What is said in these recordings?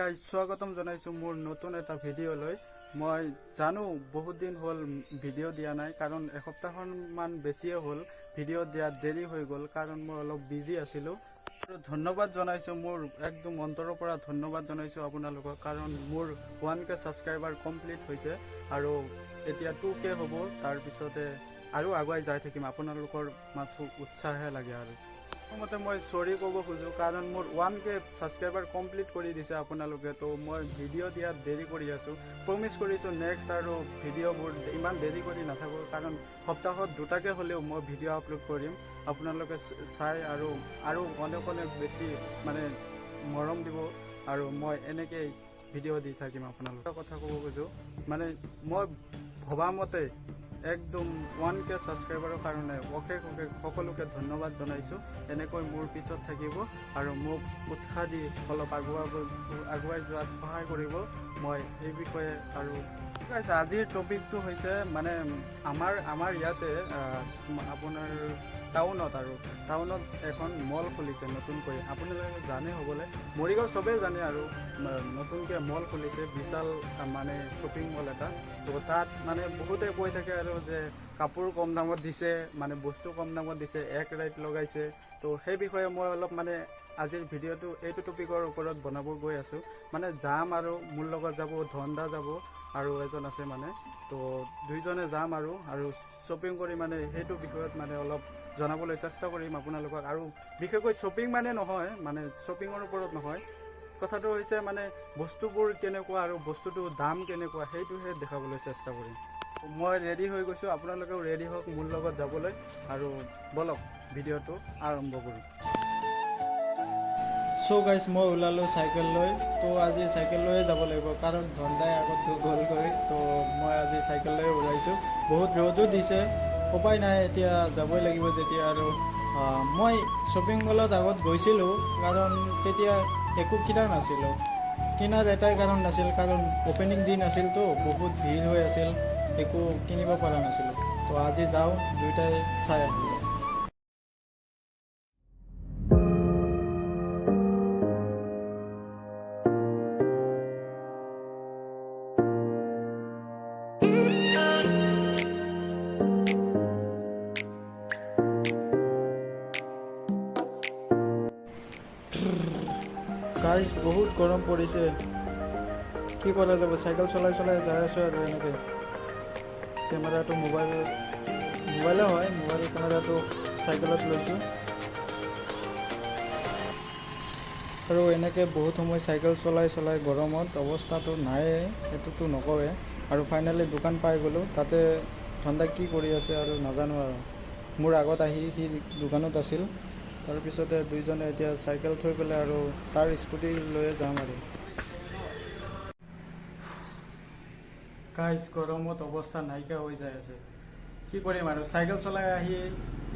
Guys স্বাগতম জনাইছোঁ মোৰ নতুন এটা ভিডিঅ'লৈ। মই জানো বহুত দিন হ'ল ভিডিঅ' দিয়া নাই, কাৰণ এসপ্তাহমান বেছিয়ে হ'ল ভিডিঅ' দিয়াত দেৰি হৈ গ'ল, কাৰণ মই অলপ বিজি আছিলোঁ। আৰু ধন্যবাদ জনাইছোঁ, মোৰ একদম অন্তৰৰ পৰা ধন্যবাদ জনাইছোঁ আপোনালোকক, কাৰণ মোৰ 1K ছাবস্ক্ৰাইবাৰ কমপ্লিট হৈছে আৰু এতিয়া 2K হ'ব। তাৰপিছতে আৰু আগুৱাই যাই থাকিম, আপোনালোকৰ মাথো উৎসাহে লাগে। আৰু প্ৰথমতে মই চৰি ক'ব খোজোঁ, কাৰণ মোৰ 1K ছাবস্ক্ৰাইবাৰ কমপ্লিট কৰি দিছে আপোনালোকে, তো মই ভিডিঅ' দিয়াত দেৰি কৰি আছোঁ। প্ৰমিছ কৰিছোঁ নেক্সট আৰু ভিডিঅ'বোৰ ইমান দেৰি কৰি নাথাকোঁ, কাৰণ সপ্তাহত 2টাকৈ হ'লেও মই ভিডিঅ' আপলোড কৰিম। আপোনালোকে চাই আৰু অনেক বেছি মানে মৰম দিব, আৰু মই এনেকেই ভিডিঅ' দি থাকিম। আপোনালোকৰ কথা ক'ব খোজোঁ, মানে মই ভবামতে একদম 1K ছাবস্ক্ৰাইবাৰৰ কাৰণে অশেষ সকলোকে ধন্যবাদ জনাইছোঁ। এনেকৈ মোৰ পিছত থাকিব আৰু মোক উৎসাহ দি অলপ আগুৱাই যোৱাত সহায় কৰিব। মই এই বিষয়ে আৰু আজিৰ টপিকটো হৈছে মানে আমাৰ ইয়াতে আপোনাৰ টাউনত এখন মল খুলিছে নতুনকৈ। আপোনালোকে জানে হ'বলৈ, মৰিগাঁও চবেই জানে, আৰু নতুনকৈ মল খুলিছে বিশাল মানে শ্বপিং মল এটা। তো তাত মানে বহুতে কৈ থাকে আৰু যে কাপোৰ কম দামত দিছে, মানে বস্তু কম দামত দিছে, এক ৰেট লগাইছে। তো সেই বিষয়ে মই অলপ মানে আজিৰ ভিডিঅ'টো এইটো টপিকৰ ওপৰত বনাব গৈ আছোঁ। মানে যাম আৰু মোৰ লগত যাব ধনদা যাব আৰু এজন আছে মানে, তো দুইজনে যাম আৰু শ্বপিং কৰি মানে সেইটো বিষয়ত মানে অলপ জনাবলৈ চেষ্টা কৰিম আপোনালোকক। আৰু বিশেষকৈ শ্বপিং মানে নহয়, মানে শ্বপিঙৰ ওপৰত নহয়, কথাটো হৈছে মানে বস্তুবোৰ কেনেকুৱা আৰু বস্তুটোৰ দাম কেনেকুৱা সেইটোহে দেখাবলৈ চেষ্টা কৰিম। মই ৰেডি হৈ গৈছোঁ, আপোনালোকেও ৰেডি হওক মোৰ লগত যাবলৈ, আৰু বলক ভিডিঅ'টো আৰম্ভ কৰোঁ। চ' গাইজ মই ওলালোঁ চাইকেল লৈ। তো আজি চাইকেল লৈয়ে যাব লাগিব, কাৰণ ধনদাই আগত গ'লগৈ। তো মই আজি চাইকেল লৈ ওলাইছোঁ। বহুত ৰ'দো দিছে, উপায় নাই, এতিয়া যাবই লাগিব যেতিয়া। আৰু মই শ্বপিং মলত আগত গৈছিলোঁ, কাৰণ তেতিয়া একো কিনা নাছিলোঁ। কিনাৰ এটাই কাৰণ নাছিল, কাৰণ অ'পেনিং দিন আছিলতো, বহুত ভিৰ হৈ আছিল, একো কিনিব পৰা নাছিলোঁ। তো আজি যাওঁ, দুয়োটাই চাই আহিব। গাইজ বহুত গৰম পৰিছে, কি কৰা যাব, চাইকেল চলাই যাই আছোঁ আৰু এনেকৈ। কেমেৰাটো মোবাইলে হয়, মোবাইল কেমেৰাটো চাইকেলত লৈছোঁ, আৰু এনেকৈ বহুত সময় চাইকেল চলাই গৰমত অৱস্থাটো নাইয়ে, সেইটোতো নকওঁৱে। আৰু ফাইনেলি দোকান পাই গ'লোঁ। তাতে ধনদা কি কৰি আছে আৰু নাজানো, আৰু মোৰ আগত আহি সি দোকানত আছিল। তাৰপিছতে দুইজনে এতিয়া চাইকেল থৈ পেলাই আৰু তাৰ স্কুটি লৈয়ে যাম। আৰু গাইজ গৰমত অৱস্থা নাইকিয়া হৈ যাই আছে, কি কৰিম আৰু। চাইকেল চলাই আহি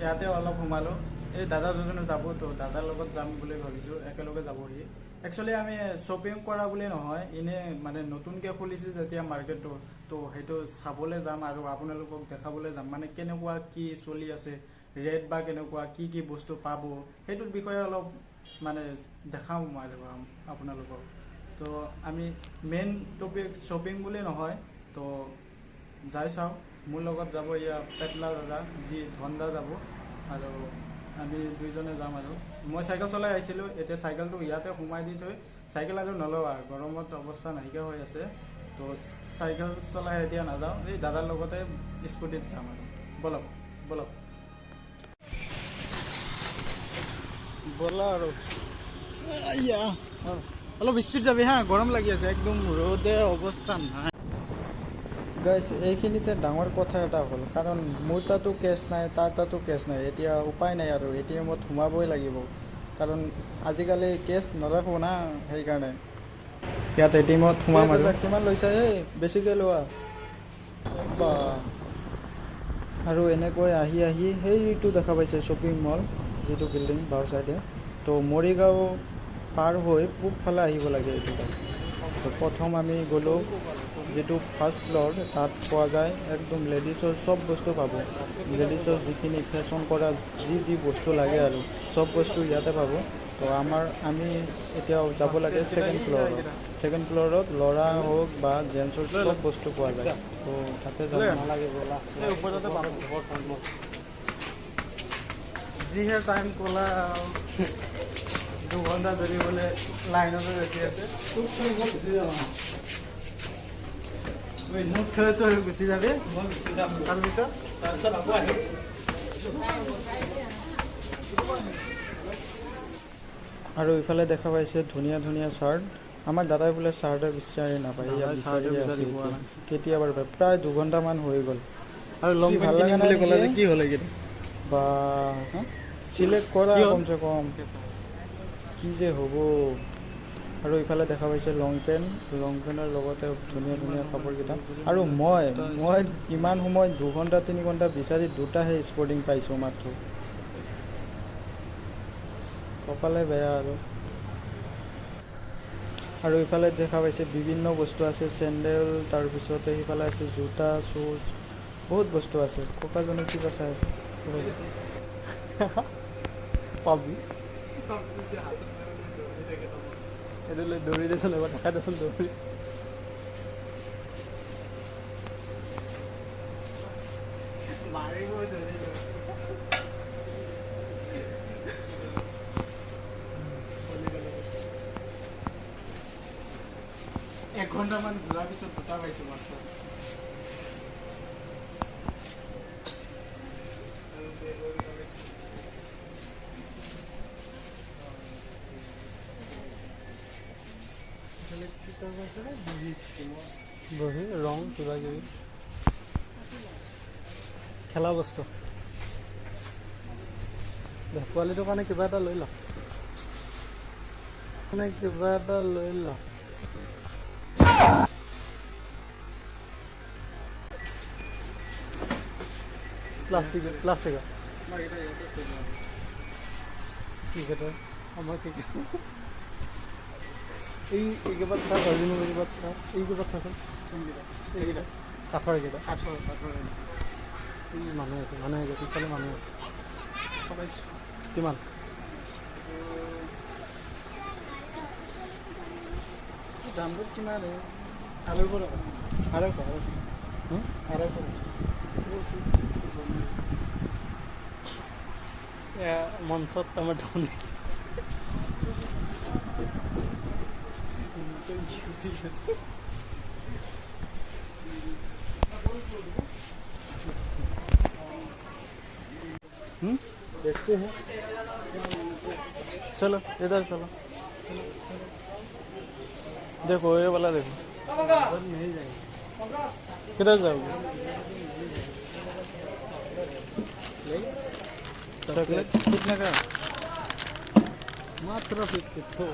ইয়াতে অলপ সোমালোঁ। এই দাদা দুজনে যাব, তো দাদাৰ লগত যাম বুলি ভাবিছোঁ, একেলগে যাবহি। একচুৱেলি আমি শ্বপিং কৰা বুলি নহয়, এনেই মানে নতুনকৈ খুলিছে যেতিয়া মাৰ্কেটটো, তো সেইটো চাবলৈ যাম আৰু আপোনালোকক দেখাবলৈ যাম, মানে কেনেকুৱা কি চলি আছে, ৰেট বা কেনেকুৱা, কি বস্তু পাব, সেইটোৰ বিষয়ে অলপ মানে দেখাওঁ মই আপোনালোকক। তো আমি মেইন টপিক শ্বপিং বুলি নহয়, তো যাই চাওঁ। মোৰ লগত যাব এয়া পেটলা দাদা, যি ধনদা যাব, আৰু আমি দুইজনে যাম। আৰু মই চাইকেল চলাই আহিছিলোঁ, এতিয়া চাইকেলটো ইয়াতে সোমাই দি থৈ চাইকেল আৰু নলওঁ, গৰমত অৱস্থা নাইকিয়া হৈ আছে। তো চাইকেল চলাই এতিয়া নাযাওঁ, এই দাদাৰ লগতে স্কুটিত যাম। আৰু ব'লক ব'লা আৰু অলপ স্পীড যাবি হা, গৰম লাগি আছে একদম, ৰ'দে অৱস্থা নাই। গাইজ এইখিনিতে ডাঙৰ কথা এটা হ'ল, কাৰণ মোৰ তাতো কেছ নাই, তাৰ তাতো কেছ নাই। এতিয়া উপায় নাই আৰু, ATMত সোমাবই লাগিব, কাৰণ আজিকালি কেছ নৰাখোঁ না, সেইকাৰণে ইয়াত ATMত সোমাম। আৰু কিমান লৈছা? বেছিকৈ লোৱা বা। আৰু এনেকৈ আহি সেইটো দেখা পাইছে শ্বপিং মল, যিটো বিল্ডিং বাওঁ চাইডে। তো মৰিগাঁও পাৰ হৈ পূবফালে আহিব লাগে এইটো। তো প্ৰথম আমি গ'লোঁ যিটো ফাৰ্ষ্ট ফ্ল'ৰ, তাত পোৱা যায় একদম লেডিছৰ চব বস্তু পাব। লেডিছৰ যিখিনি ফেশ্বন কৰা যি বস্তু লাগে আৰু চব বস্তু ইয়াতে পাব। তো আমি এতিয়া যাব লাগে ছেকেণ্ড ফ্ল'ৰত ল'ৰা হওক বা জেণ্টছৰ চব বস্তু পোৱা যায়। তো তাতে যাব নালাগে ব'লা। যিহে টাইম ক'লা 2 ঘণ্টা ধৰি বোলে লাইনতে ৰখি আছে। মোক থৈ তই গুচি যাবি, তাৰপিছত আকৌ আহিম। আৰু ইফালে দেখা পাইছে ধুনীয়া ধুনীয়া চাৰ্ট। আমাৰ দাদাই বোলে চাৰ্টে বিচাৰি নাপায়, বিচাৰি আছে কেতিয়াবাৰ প্ৰায় 2 ঘণ্টামান হৈ গ'ল। আৰু লং পেণ্ট কিনিম বুলি ক'লে যে কি হ'ল এইকেইটা? বা চিলেক্ট কৰা কমচে কম, কি যে হ'ব। আৰু ইফালে দেখা পাইছে লং পেণ্টৰ লগতে ধুনীয়া ধুনীয়া কাপোৰকেইটা। আৰু মই ইমান সময় 2 ঘণ্টা 3 ঘণ্টা বিচাৰি 2টাহে স্পৰ্টিং পাইছোঁ মাত্ৰ। কপালে বেয়া। আৰু ইফালে দেখা পাইছে বিভিন্ন বস্তু আছে, চেণ্ডেল, তাৰপিছতে সিফালে আছে জোতা, শ্বুজ, বহুত বস্তু আছে। ককাজনে কিবা চাই আছে। পাবজি এইটোলৈ দৌৰি দেচোন, এবাৰ দেখাই দেচোন দৌৰি। এক ঘণ্টামান ঘূৰাৰ পিছত 2টা পাইছোঁ মাত্ৰ। বহি ৰং কিবা কিবি খেলা বস্তু। পোৱালিটোৰ কাৰণে কিবা এটা লৈ ল, কিবা এটা লৈ ল। প্লাষ্টিকৰ ক্ৰিকেটৰ আমাৰ ক্ৰিকেট এইকেইবাৰ চা, অৰিজিনেল এইকেইবাৰ চা, এইকেইবাৰ চাচোন এইকেইটা কাঠৰ, এইকেইটা কাঠৰ মানুহ আছে পিছফালে মানুহ আছে। কিমান দামটো? কিমান? 250 মঞ্চত আমাৰ ধনী देखते हैं। चलो इधर चलो, देखो ये वाला देखो। किधर जाओगे? चॉकलेट कितने का? मात्र 52।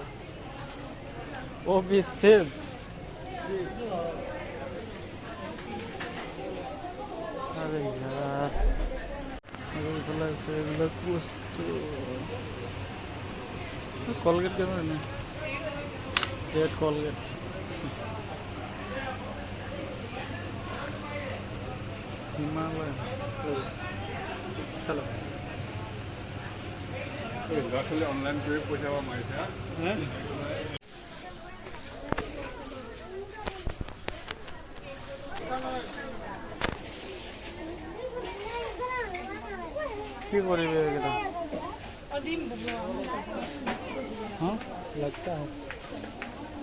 वो भी सेब। अरे यार এইবিলাক বস্তু। কলগেট কেমন? Red Colgate. হিমালয়। চলো অনলাইন কৰি পইচা মাৰিছে। কি কৰিবি এইকেইটা? लगता है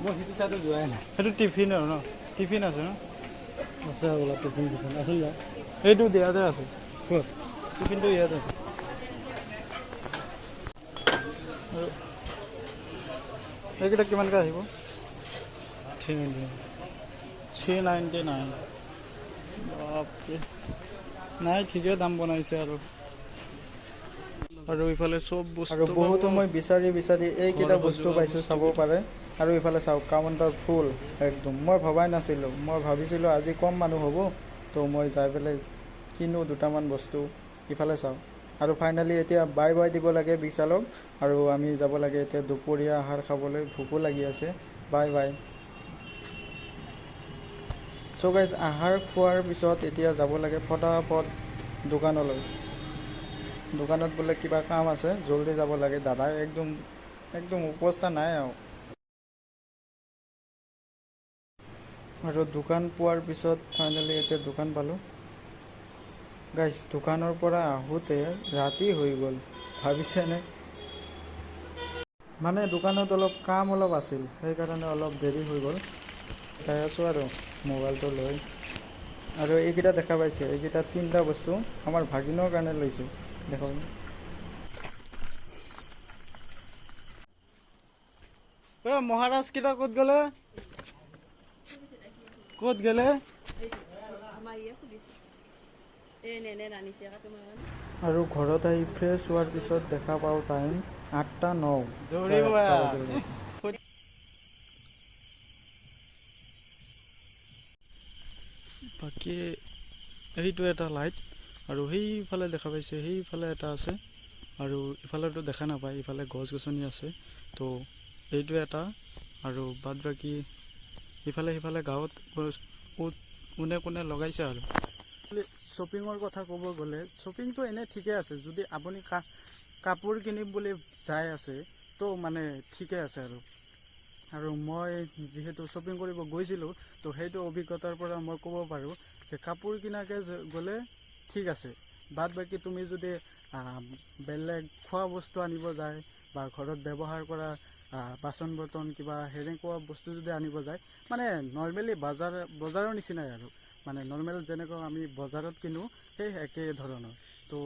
মই সিটো চাইডে যোৱাই নাই। সেইটো টিফিন আৰু ন? টিফিন আছে ন? আছে বোলা টিফিন আছে। এইটো দিয়াতে আছে। ক'ত টিফিনটো? ইয়াতে। এইকেইটা কিমানকৈ আহিব? 399। বাপৰে, নাই ঠিকে দাম বনাইছে। আৰু ইফালে চব বস্তু, আৰু বহুত সময় বিচাৰি এইকেইটা বস্তু পাইছোঁ, চাব পাৰে। আৰু ইফালে চাওক, কাউণ্টাৰ ফুল একদম। মই ভবাই নাছিলোঁ, মই ভাবিছিলোঁ আজি কম মানুহ হ'ব, তো মই যাই পেলাই কিনো 2টামান বস্তু। ইফালে চাওক। আৰু ফাইনেলি এতিয়া বাই দিব লাগে বিশালক। আৰু আমি যাব লাগে এতিয়া দুপৰীয়া আহাৰ খাবলৈ। ভোকো লাগি আছে। বাই। চ' গাইজ, আহাৰ খোৱাৰ পিছত এতিয়া যাব লাগে ফটাফট দোকানত বোলে কিবা কাম আছে, জল্দি যাব লাগে। দাদাই একদম একদম অৱস্থা নাই আৰু দোকান পোৱাৰ পিছত ফাইনেলি এতিয়া দোকান পালোঁ গাইছ। দোকানৰ পৰা আহোঁতে ৰাতি হৈ গ'ল, ভাবিছেনে? মানে দোকানত কাম অলপ আছিল, সেইকাৰণে অলপ দেৰি হৈ গ'ল। চাই আছোঁ আৰু মোবাইলটো লৈ। আৰু এইকেইটা দেখা পাইছে, এইকেইটা 3টা বস্তু আমাৰ ভাগিনৰ কাৰণে লৈছোঁ। দেখক মহাৰাজ কেইটা ক'ত গ'লে? ক'ত গ'লে? আৰু ঘৰত আহি ফ্ৰেছ হোৱাৰ পিছত দেখা পাওঁ টাইম 8:09। বাকী এইটো এটা লাইট আৰু সেইফালে দেখা পাইছে, সেইফালে এটা আছে আৰু ইফালেতো দেখা নাপায়, ইফালে গছ গছনি আছে। তো এইটো এটা আৰু বাদ বাকী ইফালে সিফালে গাঁৱত কোনে কোনে লগাইছে। আৰু শ্বপিঙৰ কথা ক'ব গ'লে শ্বপিংটো এনেই ঠিকে আছে। যদি আপুনি কাপোৰ কিনিম বুলি যাই আছে তো মানে ঠিকে আছে। আৰু মই যিহেতু শ্বপিং কৰিব গৈছিলোঁ, তো সেইটো অভিজ্ঞতাৰ পৰা মই ক'ব পাৰোঁ যে কাপোৰ কিনাকৈ গ'লে ঠিক আছে। বাদ বাকী তুমি যদি বেলেগ খোৱা বস্তু আনিব যায় বা ঘৰত ব্যৱহাৰ কৰা বাচন বৰ্তন কিবা সেনেকুৱা বস্তু যদি আনিব যায়, মানে নৰ্মেলি বজাৰৰ নিচিনাই আৰু মানে নৰ্মেল যেনেকুৱা আমি বজাৰত কিনো সেই একেই ধৰণৰ। তো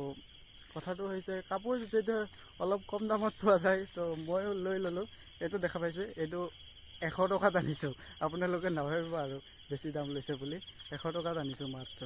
কথাটো হৈছে কাপোৰ যেতিয়া অলপ কম দামত পোৱা যায় তো ময়ো লৈ ল'লোঁ। এইটো দেখা পাইছে, এইটো 100 টকাত আনিছোঁ। আপোনালোকে নাভাবিব আৰু বেছি দাম লৈছে বুলি। 100 টকাত আনিছোঁ মাত্ৰ।